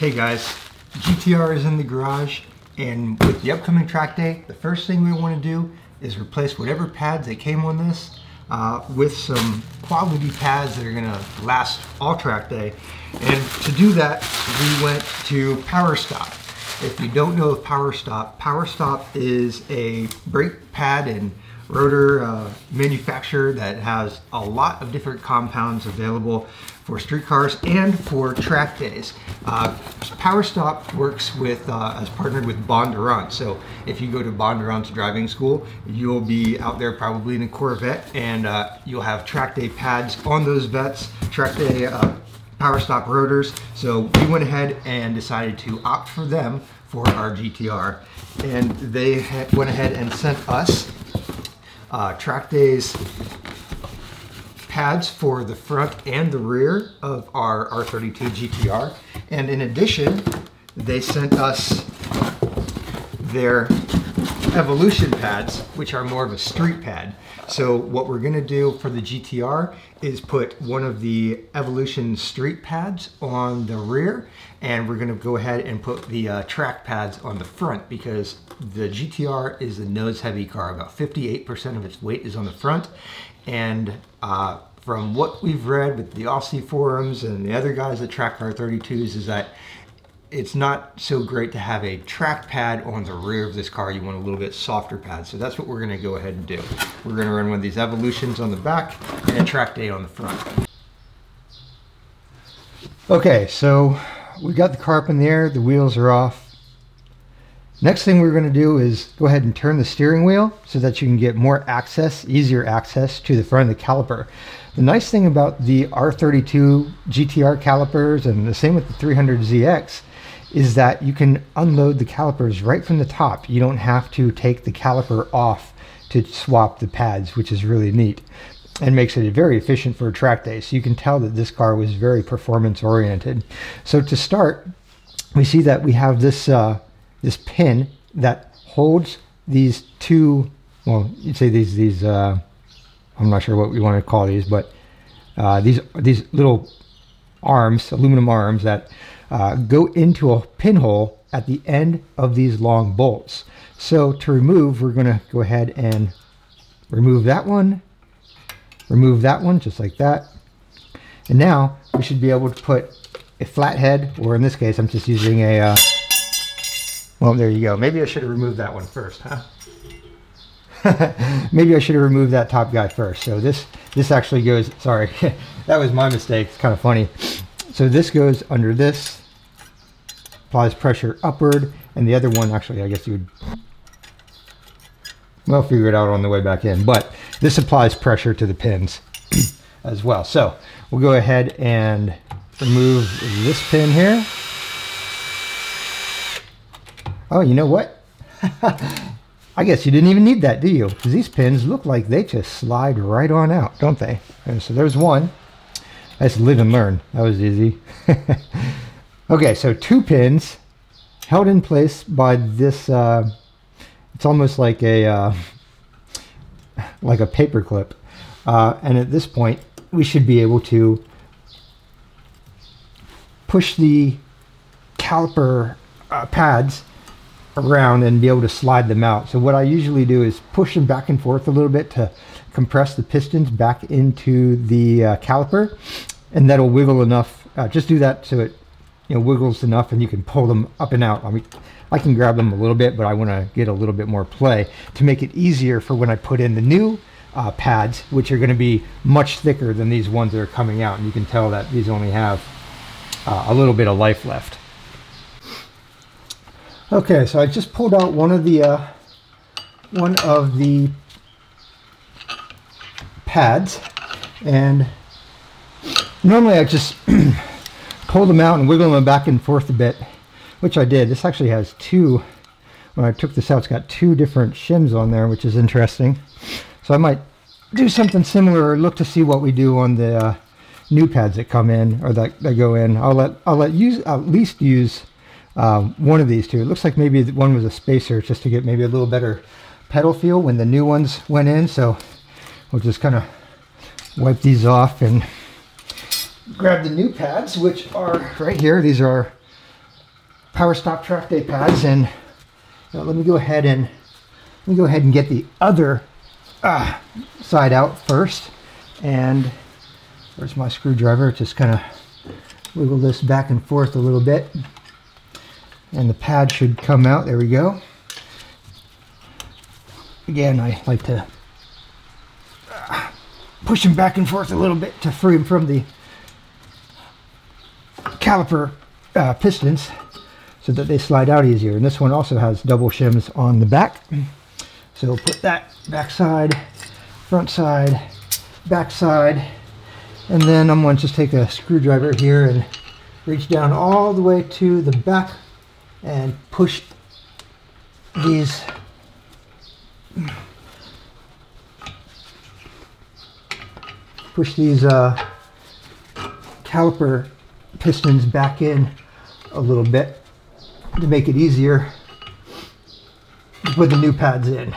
Hey guys, GTR is in the garage, and with the upcoming track day, the first thing we want to do is replace whatever pads that came on this with some quality pads that are going to last all track day. And to do that, we went to Power Stop. If you don't know of Power Stop is a brake pad and rotor manufacturer that has a lot of different compounds available for street cars and for track days. Power Stop works with, as partnered with Bondurant. So if you go to Bondurant's driving school, you'll be out there probably in a Corvette, and you'll have track day pads on those vets, track day Power Stop rotors. So we went ahead and decided to opt for them for our GTR, and they went ahead and sent us track days pads for the front and the rear of our R32 GTR, and in addition they sent us their Evolution pads, which are more of a street pad. So what we're going to do for the GTR is put one of the Evolution street pads on the rear, and we're going to go ahead and put the track pads on the front, because the GTR is a nose heavy car. About 58% of its weight is on the front, and from what we've read with the Aussie forums and the other guys that track R32s is that it's not so great to have a track pad on the rear of this car. You want a little bit softer pad. So that's what we're going to go ahead and do. We're going to run one of these Evolutions on the back and a track day on the front. Okay, so we got the car up in the air, the wheels are off. Next thing we're going to do is go ahead and turn the steering wheel so that you can get more access, easier access to the front of the caliper. The nice thing about the R32 GTR calipers, and the same with the 300ZX, is that you can unload the calipers right from the top. You don't have to take the caliper off to swap the pads, which is really neat and makes it very efficient for a track day. So you can tell that this car was very performance oriented. So to start, we see that we have this this pin that holds these two, well, you'd say these I'm not sure what we want to call these, but these little arms, aluminum arms that go into a pinhole at the end of these long bolts. So to remove, we're going to go ahead and remove that one, just like that. And now we should be able to put a flathead, or in this case, I'm just using a, well, there you go. Maybe I should have removed that one first, huh? Maybe I should have removed that top guy first. So this actually goes, sorry, that was my mistake. It's kind of funny. So this goes under this, applies pressure upward, and the other one, actually, I guess you would, well, figure it out on the way back in, but this applies pressure to the pins as well. So we'll go ahead and remove this pin here. Oh, you know what? I guess you didn't even need that, do you? Because these pins look like they just slide right on out, don't they? And so there's one. Let's live and learn. That was easy. Okay, so two pins held in place by this, it's almost like a paper clip. And at this point, we should be able to push the caliper pads around and be able to slide them out. So what I usually do is push them back and forth a little bit to compress the pistons back into the caliper, and that'll wiggle enough. Just do that so it wiggles enough and you can pull them up and out. I mean, I can grab them a little bit, but I want to get a little bit more play to make it easier for when I put in the new pads, which are going to be much thicker than these ones that are coming out. And you can tell that these only have a little bit of life left. Okay, so I just pulled out one of the pads, and normally I just pull them out and wiggle them back and forth a bit, which I did. This actually has two, when I took this out, it's got two different shims on there, which is interesting. So I might do something similar, or look to see what we do on the new pads that come in, or that go in. I'll at least use one of these two. It looks like maybe one was a spacer, just to get maybe a little better pedal feel when the new ones went in. So we'll just kind of wipe these off and grab the new pads, which are right here. These are power stop track day pads, and let me go ahead and get the other side out first. And where's my screwdriver? Just kind of wiggle this back and forth a little bit, and the pad should come out. There we go. Again, I like to push them back and forth a little bit to free them from the caliper pistons so that they slide out easier. And this one also has double shims on the back. So we'll put that back side, front side, back side, and then I'm going to just take a screwdriver here and reach down all the way to the back and push these caliper pistons back in a little bit to make it easier to put the new pads in.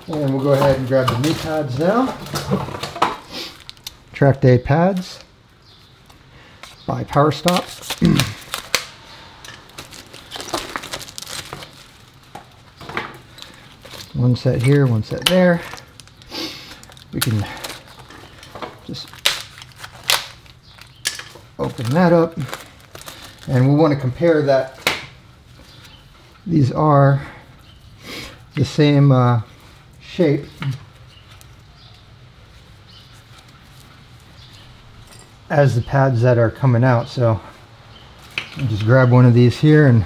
And we'll go ahead and grab the new pads now. Track day pads by Power Stop. One set here, one set there. We can just open that up, and we want to compare that these are the same shape as the pads that are coming out. So I'll just grab one of these here and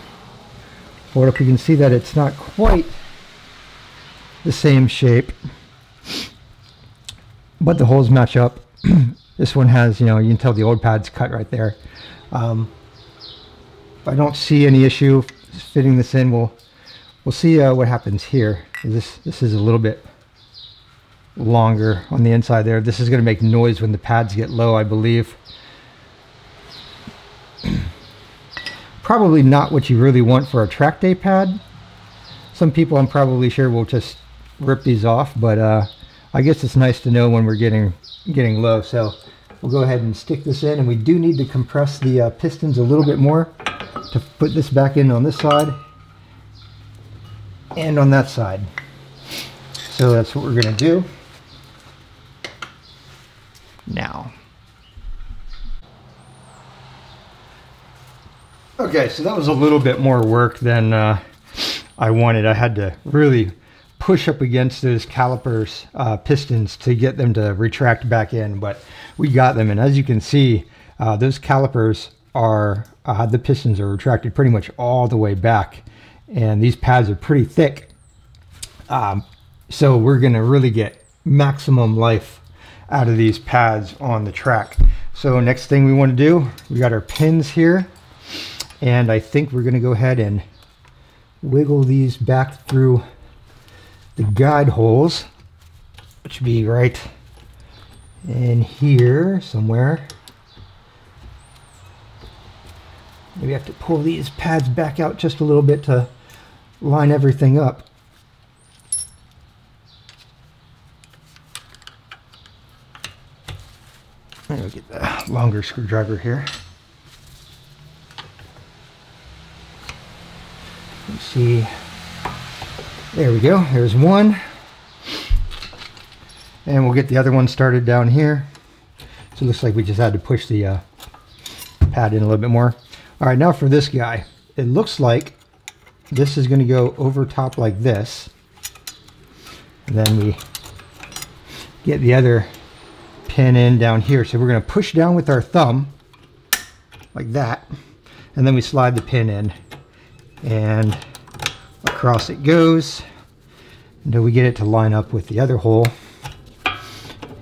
hold up. You can see that it's not quite the same shape, but the holes match up. This one has, you can tell the old pad's cut right there. I don't see any issue fitting this in. We'll see what happens here. This is a little bit longer on the inside there. This is going to make noise when the pads get low, I believe. Probably not what you really want for a track day pad. Some people, I'm probably sure, will just rip these off, but I guess it's nice to know when we're getting low. So we'll go ahead and stick this in, and we do need to compress the pistons a little bit more to put this back in on this side and on that side. So that's what we're going to do now. Okay, so that was a little bit more work than I wanted. I had to really push up against those calipers pistons to get them to retract back in, but we got them. And as you can see, those calipers are the pistons are retracted pretty much all the way back, and these pads are pretty thick, so we're going to really get maximum life out of these pads on the track. So next thing we want to do, we got our pins here, and I think we're going to go ahead and wiggle these back through the guide holes, which would be right in here somewhere. Maybe have to pull these pads back out just a little bit to line everything up. I'm going to get the longer screwdriver here. Let's see. There we go. There's one. And we'll get the other one started down here. So it looks like we just had to push the pad in a little bit more. All right, now for this guy. It looks like this is going to go over top like this. And then we get the other pin in down here. So we're going to push down with our thumb like that. And then we slide the pin in. And across it goes until we get it to line up with the other hole,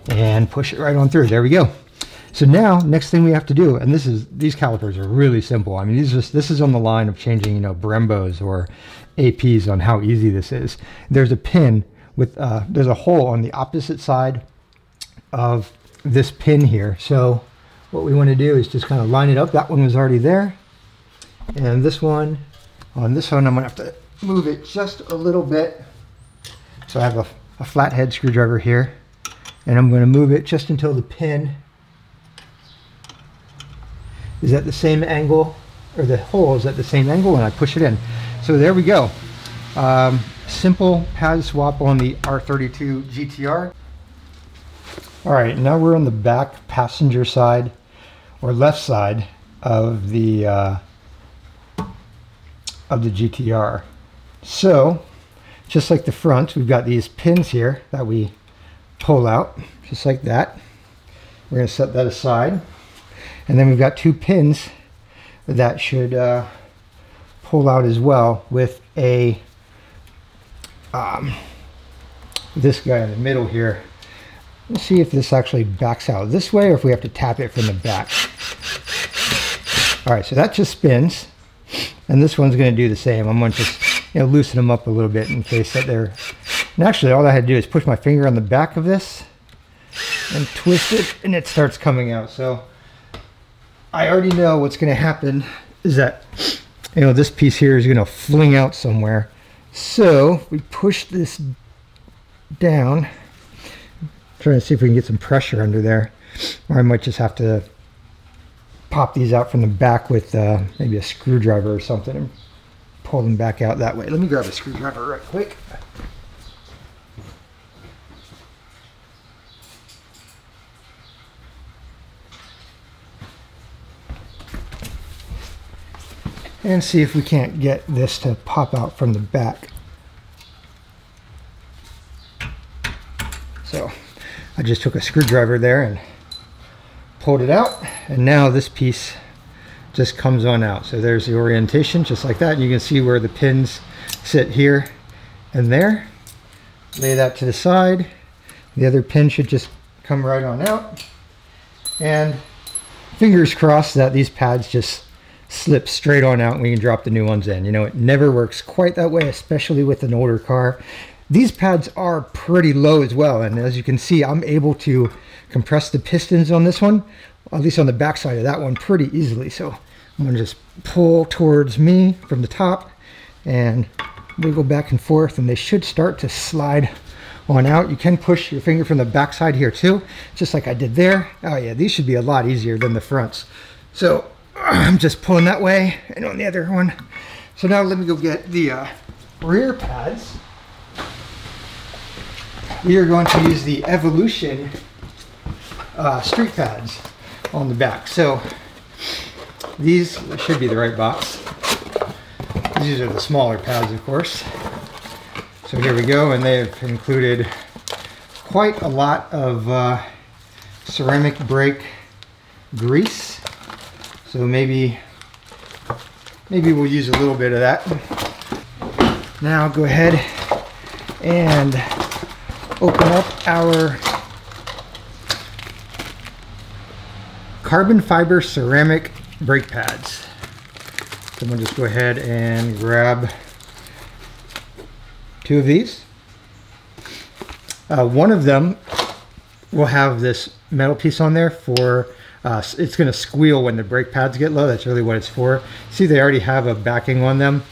and push it right on through. There we go. So now next thing we have to do, and these calipers are really simple. I mean, this is on the line of changing, Brembos or APs on how easy this is. There's a pin with there's a hole on the opposite side of this pin here. So what we want to do is just kind of line it up. That one was already there, and this one, on this one, I'm going to have to move it just a little bit. So I have a flathead screwdriver here, and I'm going to move it just until the pin is at the same angle, or the hole is at the same angle when I push it in. So there we go. Simple pad swap on the R32 GTR. All right, now we're on the back passenger side, or left side of the GTR. So just like the front, we've got these pins here that we pull out, just like that. We're going to set that aside. And then we've got two pins that should pull out as well, with a this guy in the middle here. Let's see if this actually backs out this way or if we have to tap it from the back. All right, so that just spins, and this one's going to do the same. I'm going to just, loosen them up a little bit in case that they're... And actually, all I had to do is push my finger on the back of this and twist it, and it starts coming out. So I already know what's going to happen is that, this piece here is going to fling out somewhere. So we push this down. Trying to see if we can get some pressure under there, or I might just have to pop these out from the back with maybe a screwdriver or something and pull them back out that way. Let me grab a screwdriver right quick. And see if we can't get this to pop out from the back. So I just took a screwdriver there and pulled it out, and now this piece just comes on out. So there's the orientation, just like that. You can see where the pins sit here and there. Lay that to the side. The other pin should just come right on out, and fingers crossed that these pads just slip straight on out and we can drop the new ones in. It never works quite that way, especially with an older car. These pads are pretty low as well, and as you can see, I'm able to compress the pistons on this one, at least on the back side of that one, pretty easily. So I'm going to just pull towards me from the top and wiggle back and forth, and they should start to slide on out. You can push your finger from the back side here too, just like I did there. Oh yeah, these should be a lot easier than the fronts. So I'm just pulling that way and on the other one. So now let me go get the rear pads. We are going to use the Evolution street pads on the back. So these should be the right box. These are the smaller pads, of course. So here we go, and they have included quite a lot of ceramic brake grease. So maybe we'll use a little bit of that. Now go ahead and open up our carbon fiber ceramic brake pads. So I'm going to just go ahead and grab two of these. One of them will have this metal piece on there for, it's going to squeal when the brake pads get low. That's really what it's for. See, they already have a backing on them.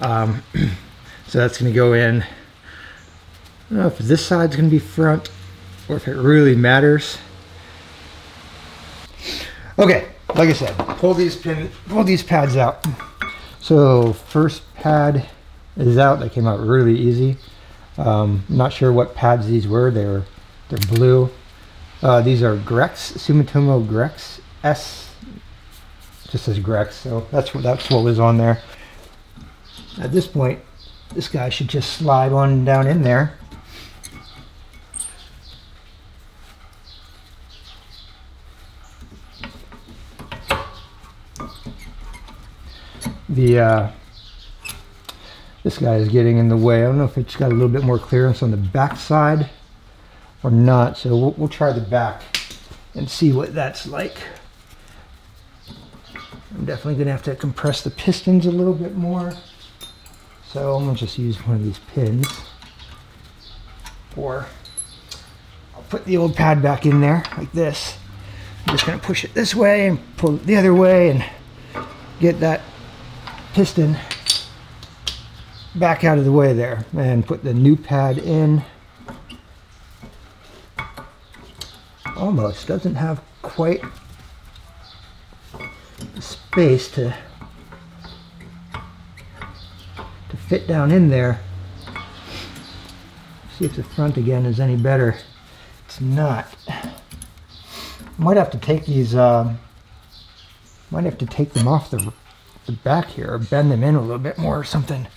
So that's going to go in. I don't know if this side's going to be front or if it really matters. Okay, like I said, pull these pads out. So first pad is out. They came out really easy. Not sure what pads these were. They're blue. These are Grex, Sumitomo Grex S. Just says Grex, so that's what was on there. At this point, this guy should just slide on down in there. This guy is getting in the way. I don't know if it's got a little bit more clearance on the back side or not, so we'll try the back and see what that's like. I'm definitely going to have to compress the pistons a little bit more, so I'm going to just use one of these pins, or I'll put the old pad back in there like this. I'm just going to push it this way and pull it the other way and get that piston back out of the way there, and put the new pad in. Almost doesn't have quite space to fit down in there. See if the front again is any better. It's not. Might have to take these. Might have to take them off the back here, or bend them in a little bit more or something.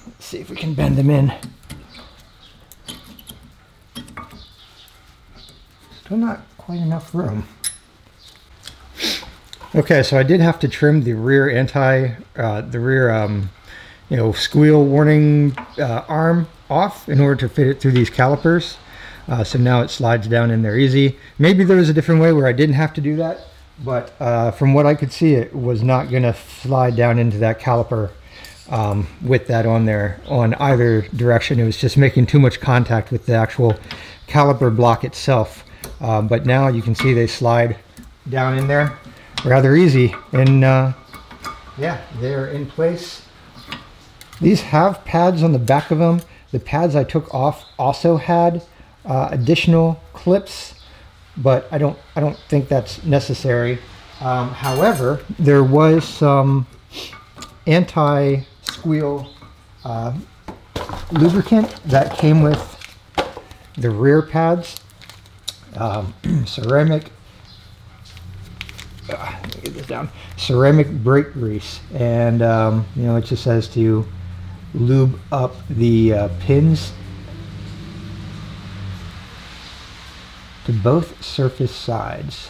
Let's see if we can bend them in. Still not quite enough room. Okay, so I did have to trim the rear squeal warning arm off in order to fit it through these calipers. So now it slides down in there easy. Maybe there was a different way where I didn't have to do that, but from what I could see, it was not going to slide down into that caliper with that on there on either direction. It was just making too much contact with the actual caliper block itself. But now you can see they slide down in there rather easy, and yeah, they're in place. These have pads on the back of them. The pads I took off also had additional clips, but I don't think that's necessary. However, there was some anti-squeal lubricant that came with the rear pads. Ceramic. Let me get this down. Ceramic brake grease, and you know, it just says to lube up the pins to both surface sides.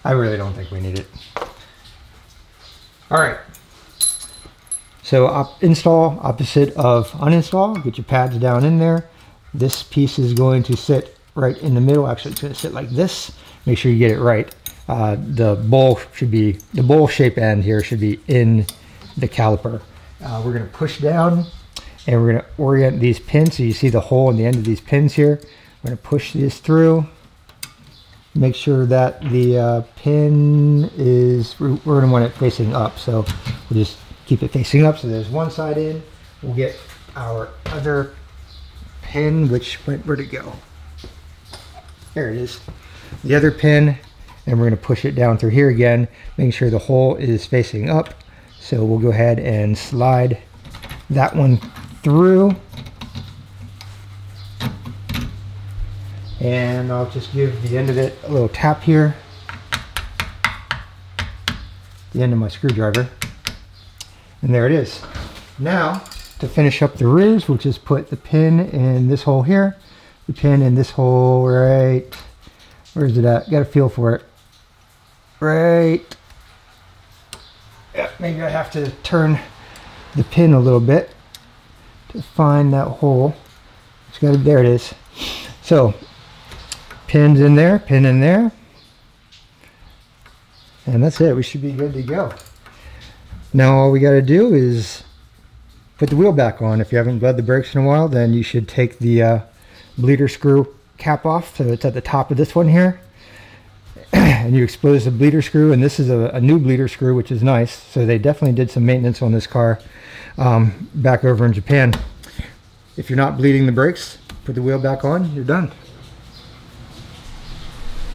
I really don't think we need it. All right. So install opposite of uninstall. Get your pads down in there. This piece is going to sit right in the middle. Actually, it's going to sit like this. Make sure you get it right. The bowl shape end here should be in the caliper. We're going to push down, and we're going to orient these pins. So you see the hole in the end of these pins here. We're going to push this through. Make sure that the pin is, we're going to want it facing up. So we'll just keep it facing up. So there's one side in. We'll get our other pin, where'd it go? There it is. The other pin, and we're going to push it down through here again, making sure the hole is facing up. So we'll go ahead and slide that one through. And I'll just give the end of it a little tap here. The end of my screwdriver. And there it is. Now, to finish up the rears, we'll just put the pin in this hole here. The pin in this hole right, where is it at? Got a feel for it. Right. Yeah, maybe I have to turn the pin a little bit to find that hole. It's got it, there it is. So, pins in there, pin in there. And that's it. We should be good to go. Now all we got to do is put the wheel back on. If you haven't bled the brakes in a while, then you should take the bleeder screw cap off. So it's at the top of this one here. And you expose the bleeder screw, and this is a new bleeder screw, which is nice. So they definitely did some maintenance on this car back over in Japan. If you're not bleeding the brakes, put the wheel back on, you're done.